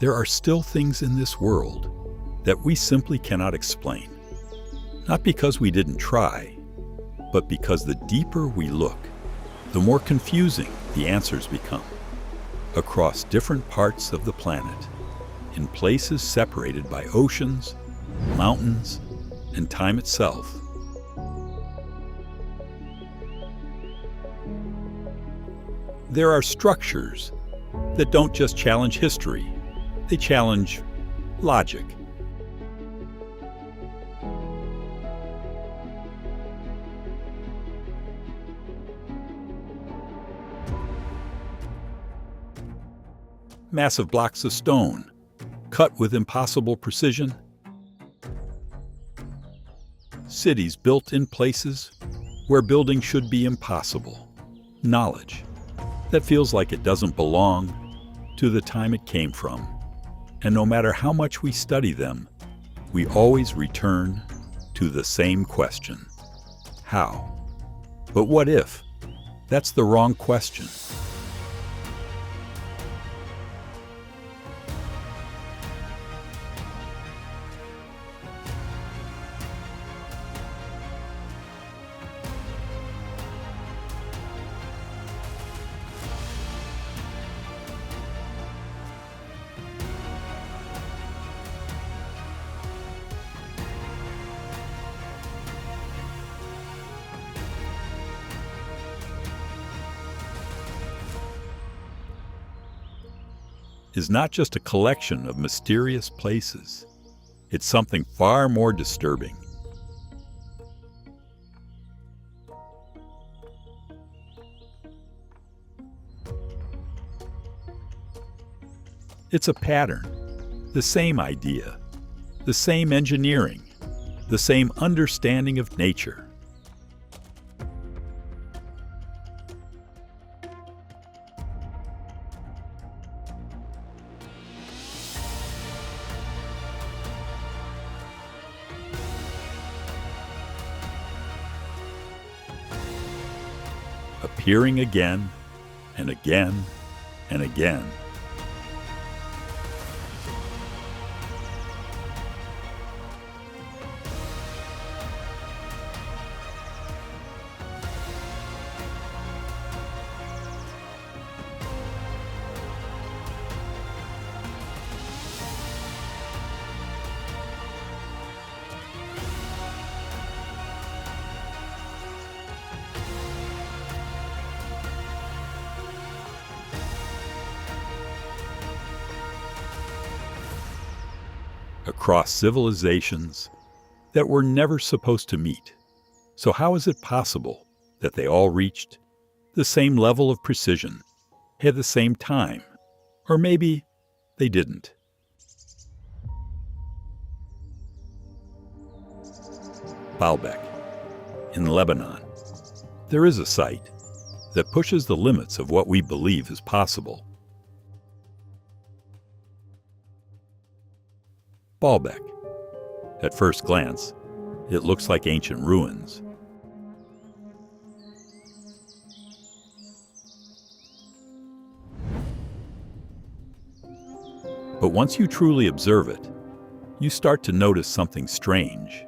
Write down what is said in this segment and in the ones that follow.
there are still things in this world that we simply cannot explain. Not because we didn't try, but because the deeper we look, the more confusing the answers become. Across different parts of the planet, in places separated by oceans, mountains, and time itself. There are structures that don't just challenge history, they challenge logic. Massive blocks of stone, cut with impossible precision. Cities built in places where building should be impossible. Knowledge that feels like it doesn't belong to the time it came from. And no matter how much we study them, we always return to the same question. How? But what if? That's the wrong question. Is not just a collection of mysterious places. It's something far more disturbing. It's a pattern, the same idea, the same engineering, the same understanding of nature. Appearing again and again and again. Across civilizations that were never supposed to meet. So how is it possible that they all reached the same level of precision at the same time? Or maybe they didn't. Baalbek, in Lebanon, there is a site that pushes the limits of what we believe is possible. Baalbek. At first glance, it looks like ancient ruins. But once you truly observe it, you start to notice something strange.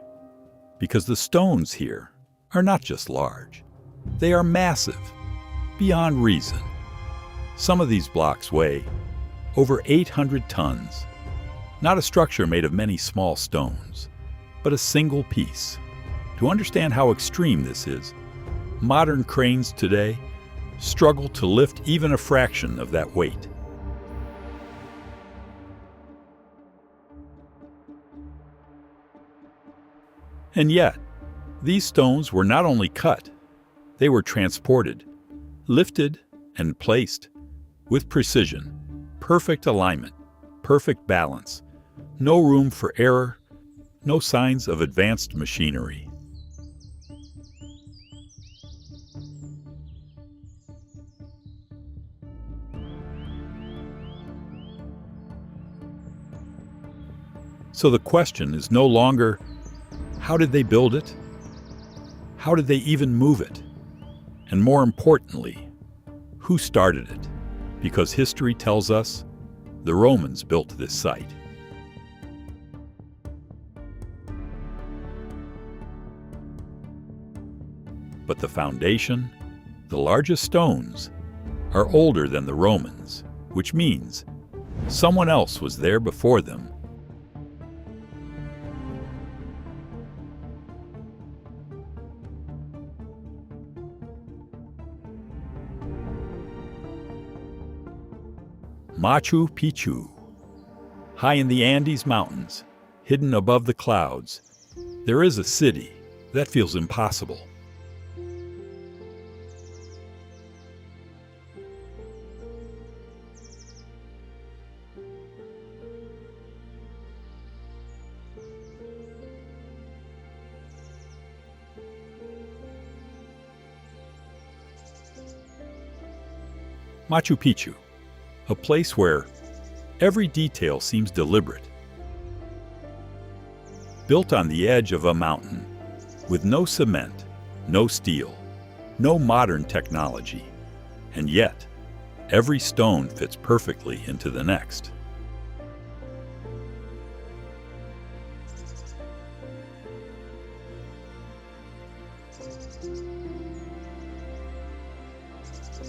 Because the stones here are not just large, they are massive, beyond reason. Some of these blocks weigh over 800 tons. Not a structure made of many small stones, but a single piece. To understand how extreme this is, modern cranes today struggle to lift even a fraction of that weight. And yet, these stones were not only cut, they were transported, lifted, and placed with precision, perfect alignment, perfect balance. No room for error, no signs of advanced machinery. So the question is no longer, how did they build it? How did they even move it? And more importantly, who started it? Because history tells us The Romans built this site. But the foundation, the largest stones, are older than the Romans, which means someone else was there before them. Machu Picchu. High in the Andes Mountains, hidden above the clouds, there is a city that feels impossible. Machu Picchu, a place where every detail seems deliberate. Built on the edge of a mountain, with no cement, no steel, no modern technology, and yet every stone fits perfectly into the next.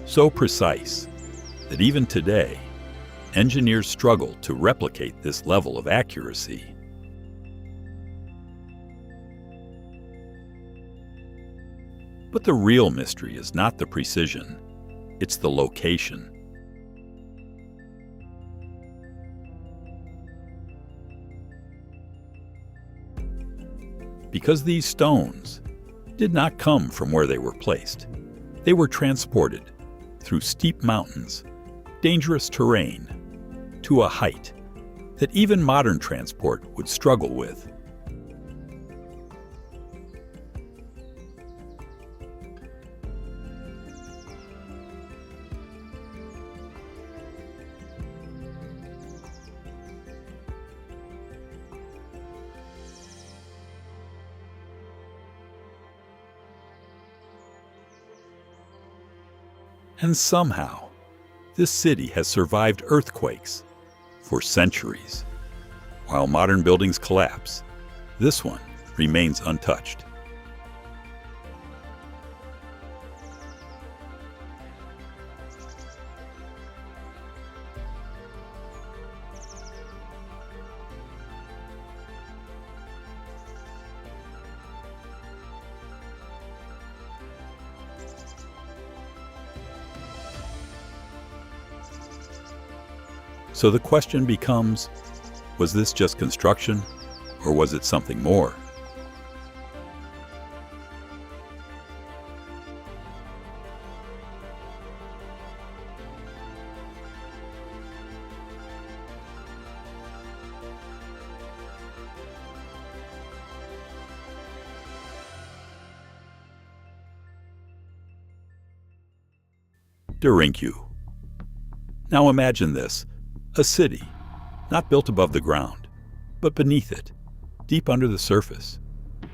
So precise that even today, engineers struggle to replicate this level of accuracy. But the real mystery is not the precision, it's the location. Because these stones did not come from where they were placed. They were transported through steep mountains, dangerous terrain, to a height that even modern transport would struggle with. And somehow, this city has survived earthquakes for centuries. While modern buildings collapse, this one remains untouched. So the question becomes, was this just construction, or was it something more? Derinku. Now imagine this. A city, not built above the ground, but beneath it, deep under the surface.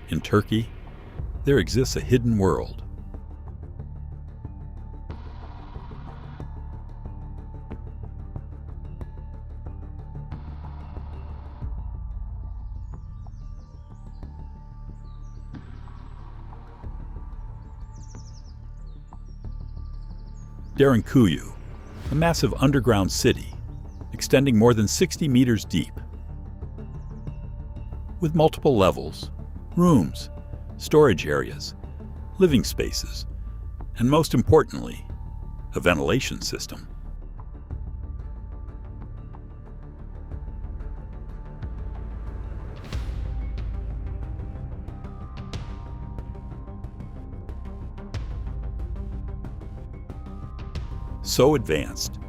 In Turkey, there exists a hidden world. Derinkuyu, a massive underground city extending more than 60 meters deep, with multiple levels, rooms, storage areas, living spaces, and most importantly, a ventilation system. So advanced,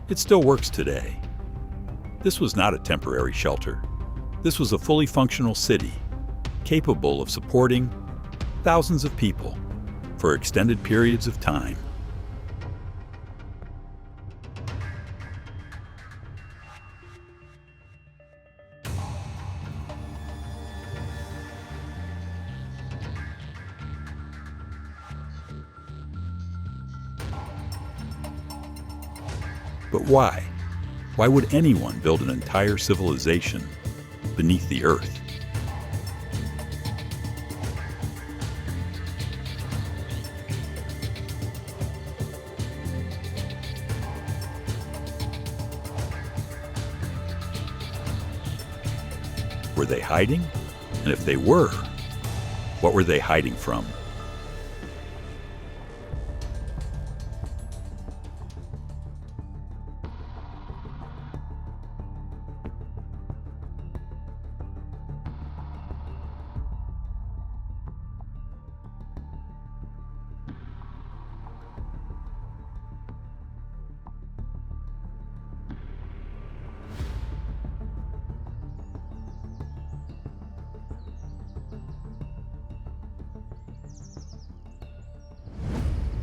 it still works today. This was not a temporary shelter. This was a fully functional city, capable of supporting thousands of people for extended periods of time. But why? Why would anyone build an entire civilization beneath the earth? Were they hiding? And if they were, what were they hiding from?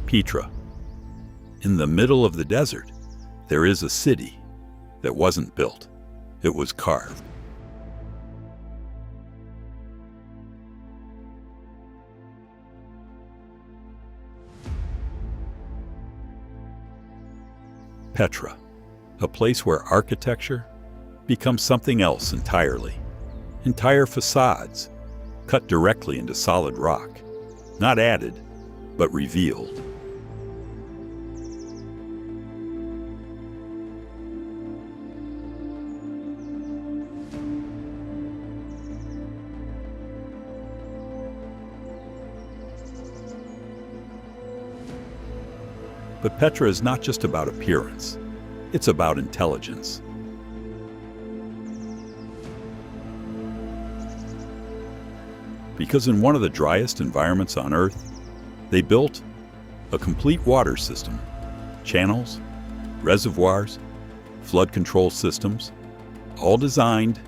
Petra. In the middle of the desert, there is a city that wasn't built. It was carved. Petra, a place where architecture becomes something else entirely. Entire facades cut directly into solid rock, not added, but revealed. But Petra is not just about appearance, it's about intelligence. Because in one of the driest environments on Earth, they built a complete water system, channels, reservoirs, flood control systems, all designed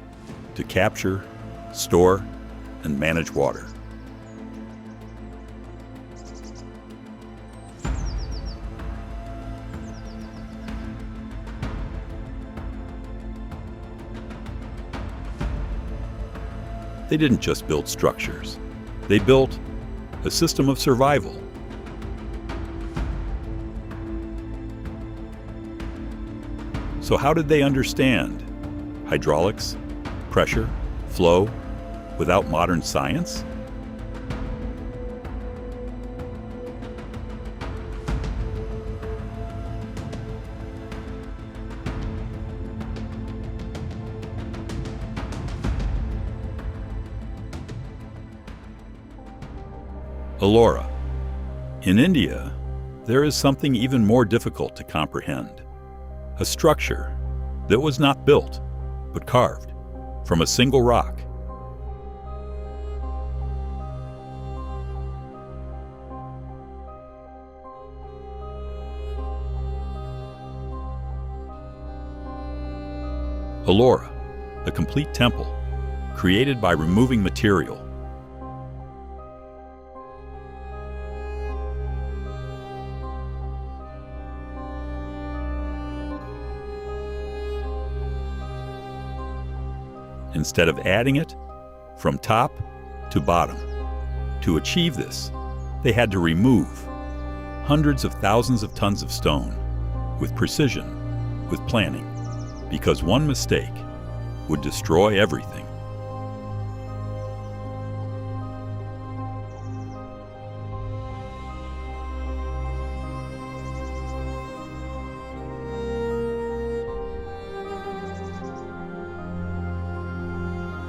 to capture, store, and manage water. They didn't just build structures. They built a system of survival. So how did they understand hydraulics, pressure, flow, without modern science? Ellora. In India, there is something even more difficult to comprehend. A structure that was not built, but carved from a single rock. Ellora, a complete temple, created by removing material. Instead of adding it from top to bottom. To achieve this, they had to remove hundreds of thousands of tons of stone with precision, with planning, because one mistake would destroy everything.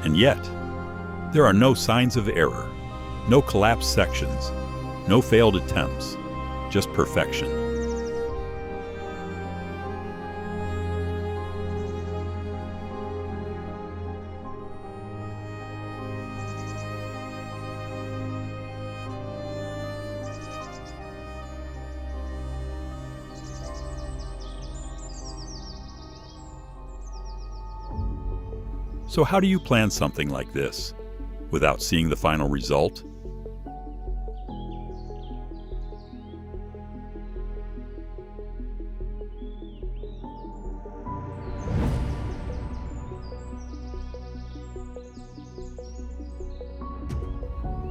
And yet, there are no signs of error, no collapsed sections, no failed attempts, just perfection. So how do you plan something like this without seeing the final result?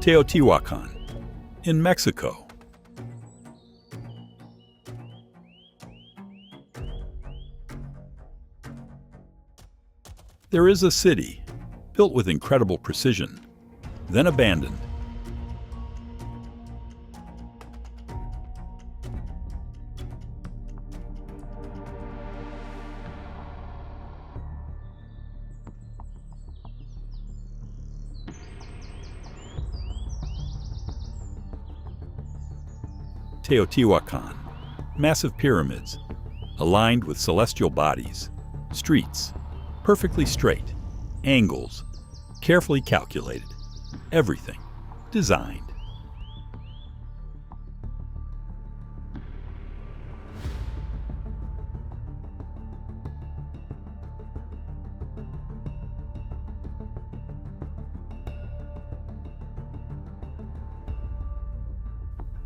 Teotihuacan, in Mexico. There is a city, built with incredible precision, then abandoned. Teotihuacan, massive pyramids, aligned with celestial bodies, streets, perfectly straight, angles, carefully calculated, everything designed.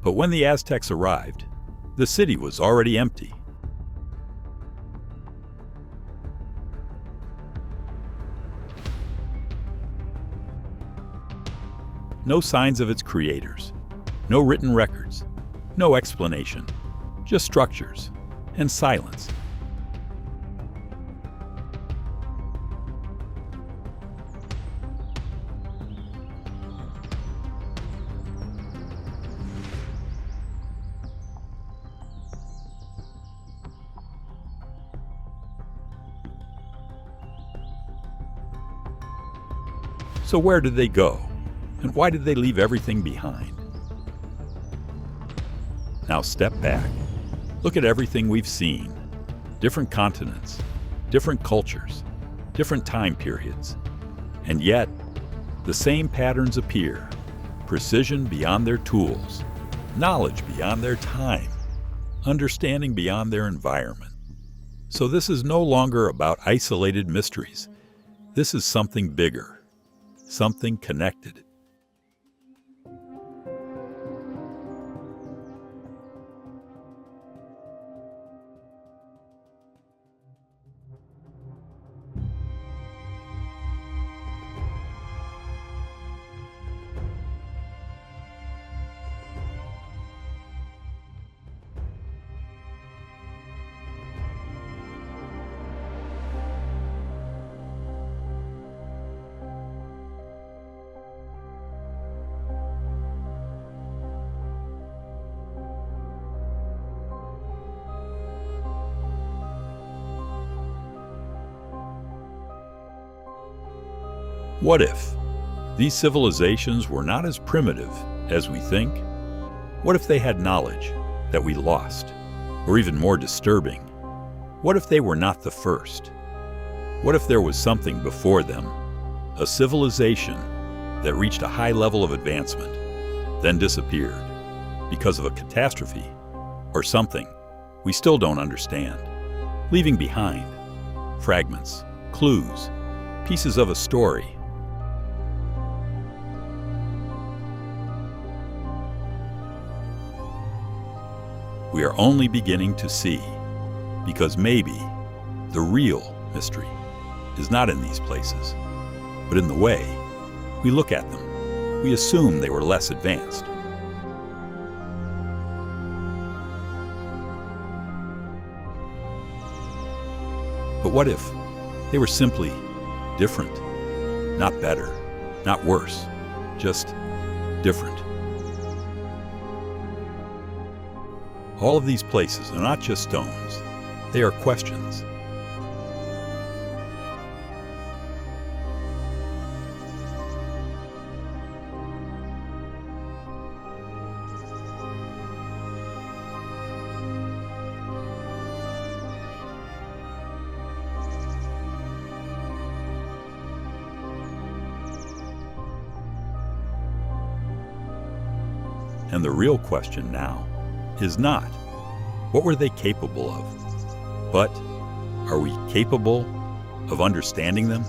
But when the Aztecs arrived, the city was already empty. No signs of its creators, no written records, no explanation, just structures and silence. So where did they go? And why did they leave everything behind? Now step back. Look at everything we've seen. Different continents, different cultures, different time periods. And yet, the same patterns appear. Precision beyond their tools, knowledge beyond their time, understanding beyond their environment. So this is no longer about isolated mysteries. This is something bigger, something connected. What if these civilizations were not as primitive as we think? What if they had knowledge that we lost? Or even more disturbing, what if they were not the first? What if there was something before them, a civilization that reached a high level of advancement, then disappeared because of a catastrophe or something we still don't understand, leaving behind fragments, clues, pieces of a story? We are only beginning to see, because maybe the real mystery is not in these places, but in the way we look at them. We assume they were less advanced. But what if they were simply different? Not better, not worse, just different. All of these places are not just stones, they are questions. And the real question now is not, what were they capable of? But, are we capable of understanding them?